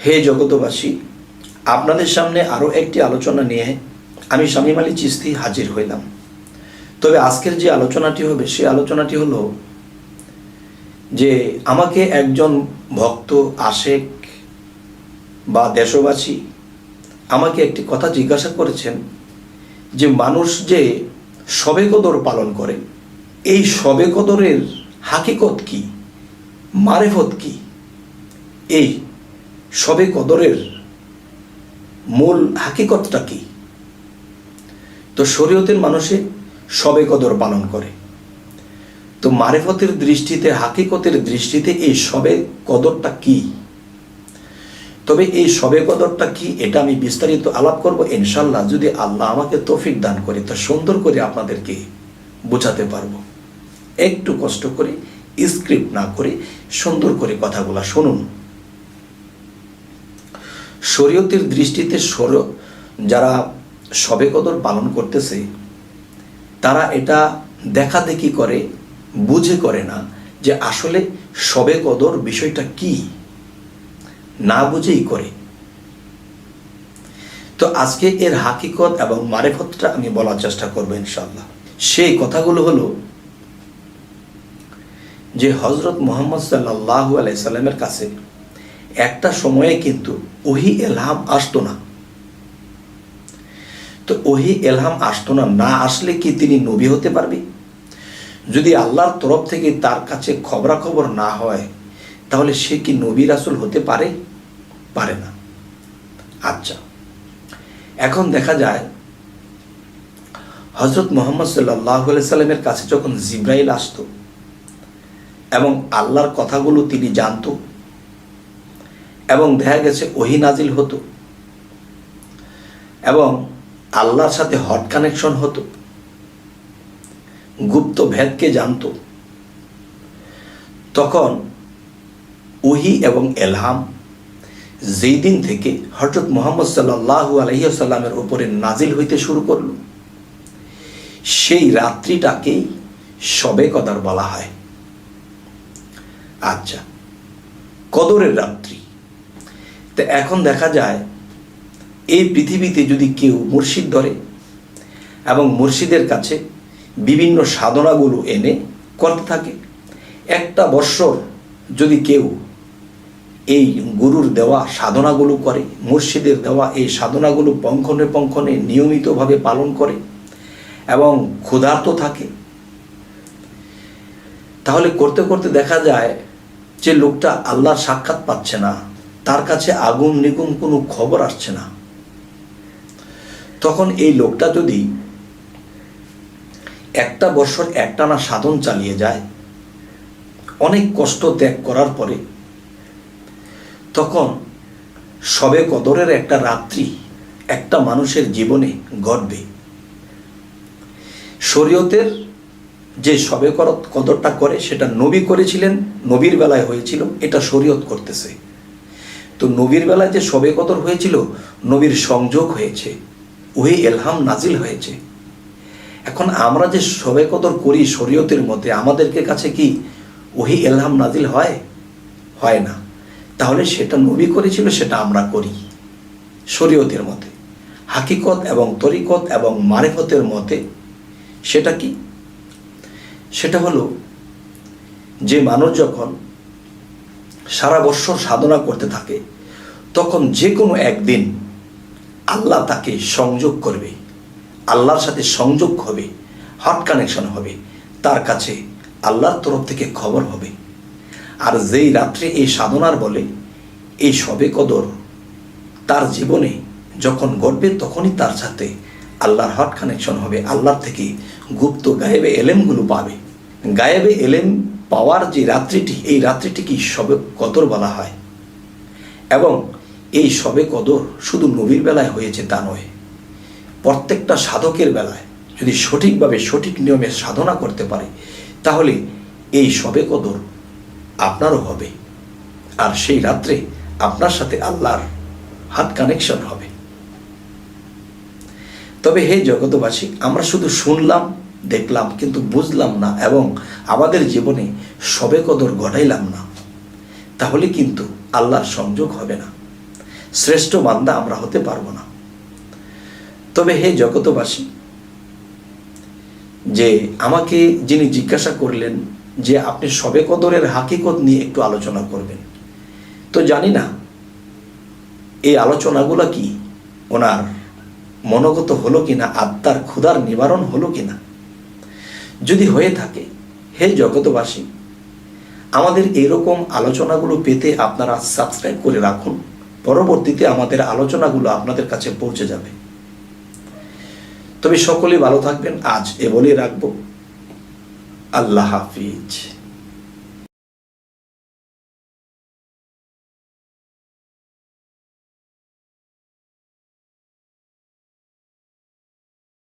হে জগতবাসী, আপনাদের সামনে আরও একটি আলোচনা নিয়ে আমি শামীম আলী চিশতি হাজির হইলাম। তবে আজকের যে আলোচনাটি হবে সেই আলোচনাটি হলো যে আমাকে একজন ভক্ত আশেক বা দেশবাসী আমাকে একটি কথা জিজ্ঞাসা করেছেন যে মানুষ যে শবে কদর পালন করে, এই শবে কদরের হাকিকত কি, মারেফত কি, এই শবে কদরের মূল হাকিকতটা কি। তো শরীয়তের মানুষে শবে কদর পালন করে, তো মারেফতের দৃষ্টিতে, হাকিকতের দৃষ্টিতে এই শবে কদরটা কি। তবে এই শবে কদরটা কি এটা আমি বিস্তারিত আলাপ করব ইনশাল্লাহ, যদি আল্লাহ আমাকে তৌফিক দান করে তা সুন্দর করে আপনাদেরকে বোঝাতে পারবো। একটু কষ্ট করে, স্ক্রিপ্ট না করে সুন্দর করে কথাগুলো শুনুন। শরীয়তের দৃষ্টিতে যারা শবে কদর পালন করতেছে তারা এটা দেখা দেখি করে, বুঝে করে না যে আসলে শবে কদর বিষয়টা কি, না বুঝেই করে। তো আজকে এর হাকিকত এবং মারেফতটা আমি বলার চেষ্টা করবো ইনশাআল্লাহ। সেই কথাগুলো হলো যে হযরত মুহাম্মদ সাল্লাল্লাহু আলাইহি সাল্লামের কাছে একটা সময়ে কিন্তু ওহী ইলহাম আসতো না। তো ওহী ইলহাম আসতো না, না আসলে কি তিনি নবী হতে পারবে? যদি আল্লাহর তরফ থেকে তার কাছে খবরাখবর না হয় তাহলে সে কি নবী রাসূল হতে পারে? পারে না। আচ্ছা, এখন দেখা যায় হযরত মুহাম্মদ সাল্লাল্লাহু আলাইহি সাল্লামের কাছে যখন জিবরাইল আসতো এবং আল্লাহর কথাগুলো তিনি জানতো এবং দেখা গেছে ওহী নাজিল হতো এবং আল্লাহর সাথে হট কানেকশন হতো, গুপ্ত ভেদকে জানতো, তখন ওহী এবং ইলহাম যেই দিন থেকে হযরত মুহাম্মদ সাল্লাল্লাহু আলাইহি ওয়াসাল্লামের উপরে নাজিল হইতে শুরু করলো সেই রাত্রিটাকেই শবে কদর বলা হয়। আচ্ছা, কদরের রাত্রি। তো এখন দেখা যায় এই পৃথিবীতে যদি কেউ মুর্শিদ ধরে এবং মুর্শিদের কাছে বিভিন্ন সাধনাগুলো এনে করতে থাকে, একটা বৎসর যদি কেউ এই গুরুর দেওয়া সাধনাগুলো করে, মুর্শিদের দেওয়া এই সাধনাগুলো পঙ্খনে পঙ্খনে নিয়মিতভাবে পালন করে এবং ক্ষুধার্ত থাকে, তাহলে করতে করতে দেখা যায় যে লোকটা আল্লাহর সাক্ষাৎ পাচ্ছে না, তার কাছে আগুন নিগুম কোনো খবর আসছে না। তখন এই লোকটা যদি একটা বছর একটানা সাধন চালিয়ে যায়, অনেক কষ্ট ত্যাগ করার পরে, তখন শবে কদরের একটা রাত্রি একটা মানুষের জীবনে ঘটবে। শরীয়তের যে শবে কদরটা করে সেটা নবী করেছিলেন, নবীর বেলায় হয়েছিল, এটা শরীয়ত করতেছে। তো নবীর বেলায় যে শবে কদর হয়েছিল, নবীর সংযোগ হয়েছে, ওহী ইলহাম নাজিল হয়েছে। এখন আমরা যে শবে কদর করি শরীয়তের মধ্যে, আমাদেরকে কাছে কি ওহী ইলহাম নাজিল হয়? হয় না। তাহলে সেটা নবী করেছিল, সেটা আমরা করি শরীয়তের মতে। হাকিকত এবং তরিকত এবং মারেফতের মতে সেটা কি? সেটা হলো যে মানুষ যখন সারা বৎসর সাধনা করতে থাকে তখন যে কোনো একদিন আল্লাহ তাকে সংযোগ করবে, আল্লাহর সাথে সংযোগ হবে, হট কানেকশন হবে, তার কাছে আল্লাহর তরফ থেকে খবর হবে। আর যেই রাত্রে এই সাধনার বলে এই শবে কদর তার জীবনে যখন ঘটবে তখনই তার সাথে আল্লাহর হট কানেকশন হবে, আল্লাহর থেকে গুপ্ত গায়েবে এলেমগুলো পাবে। গায়েবে এলেম পাওয়ার যে রাত্রিটি, এই রাত্রিটিকে শবে কদর বলা হয়। এবং এই শবে কদর শুধু নবীর বেলায় হয়েছে তা নয়, প্রত্যেকটা সাধকের বেলায় যদি সঠিকভাবে সঠিক নিয়মে সাধনা করতে পারে তাহলে এই শবে কদর আপনারও হবে, আর সেই রাত্রে আপনার সাথে আল্লাহর হাত কানেকশন হবে। তবে হে জগতবাসী, আমরা শুধু শুনলাম, দেখলাম, কিন্তু বুঝলাম না এবং আমাদের জীবনে শবে কদর ঘটাইলাম না, তাহলে কিন্তু আল্লাহর সংযোগ হবে না। শ্রেষ্ঠ বান্দা আমরা হতে পারবো না। তবে হে জগতবাসী, যে আমাকে যিনি জিজ্ঞাসা করলেন যে আপনি শবে কদরের হাকিকত নিয়ে একটু আলোচনা করবেন, তো জানি না এই আলোচনাগুলো কি ওনার মনোগত হলো কিনা, আত্মার ক্ষুধার নিবারণ হলো কিনা। যদি হয়ে থাকে, হে জগতবাসী, আমাদের এরকম আলোচনাগুলো পেতে আপনারা সাবস্ক্রাইব করে রাখুন। পরবর্তীতে আমাদের আলোচনাগুলো আপনাদের কাছে পৌঁছে যাবে। তবে সকলেই ভালো থাকবেন। আজ এ বলেই রাখবো। আল্লাহ হাফিজ।